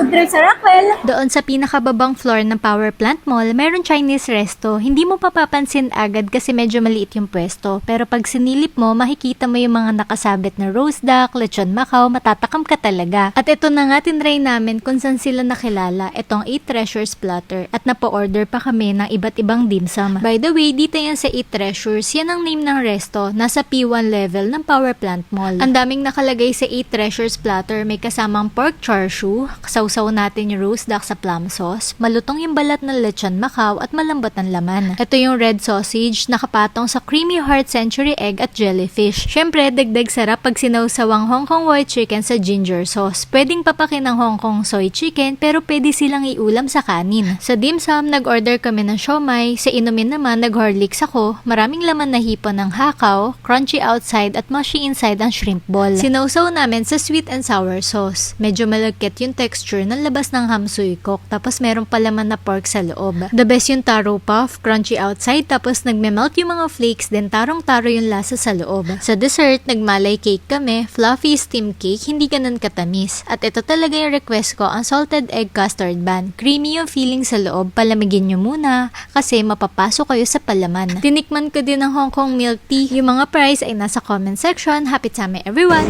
food trip sa Rockwell. Doon sa pinakababang floor ng Power Plant Mall, meron Chinese resto. Hindi mo papapansin agad kasi medyo maliit yung pwesto. Pero pag sinilip mo, makikita mo yung mga nakasabit na roast duck, lechon Macau, matatakam ka talaga. At ito na nga tinry namin kung saan sila nakilala, itong 8 Treasures Platter. At napa-order pa kami ng iba't ibang dim sum. By the way, dito yan sa 8 Treasures, yan ang name ng resto. Nasa P1 level ng Power Plant Mall. Ang daming nakalagay sa 8 Treasures Platter, may kasamang pork char siu, kasawsaw natin yung roast duck sa plum sauce, malutong yung balat ng lechon Macau at malambot ang laman. Ito yung red sausage, nakapatong sa creamy heart century egg at jellyfish. Syempre, dagdag sarap pag sinawsawang Hong Kong white chicken sa ginger sauce. Pwedeng papakin ng Hong Kong soy chicken pero pwede silang iulam sa kanin. Sa dim sum, nag-order kami ng siomai. Sa inumin naman, nag-Horlicks ako. Maraming laman na hipon ng hakaw, crunchy outside at mushy inside ang shrimp ball. Sinawsaw namin sa sweet and sour sauce. Medyo malagkit yung texture ng labas ng ham suey cook, tapos meron palaman na pork sa loob. The best yung taro puff, crunchy outside, tapos nagme-melt yung mga flakes, then tarong-taro yung lasa sa loob. Sa dessert, nagmalay cake kami, fluffy steamed cake, hindi ganun katamis. At ito talaga yung request ko, ang salted egg custard bun. Creamy yung feeling sa loob, palamigin nyo muna, kasi mapapasok kayo sa palaman. Tinikman ko din ng Hong Kong milk tea. Yung mga price ay nasa comment section. Happy tummy everyone!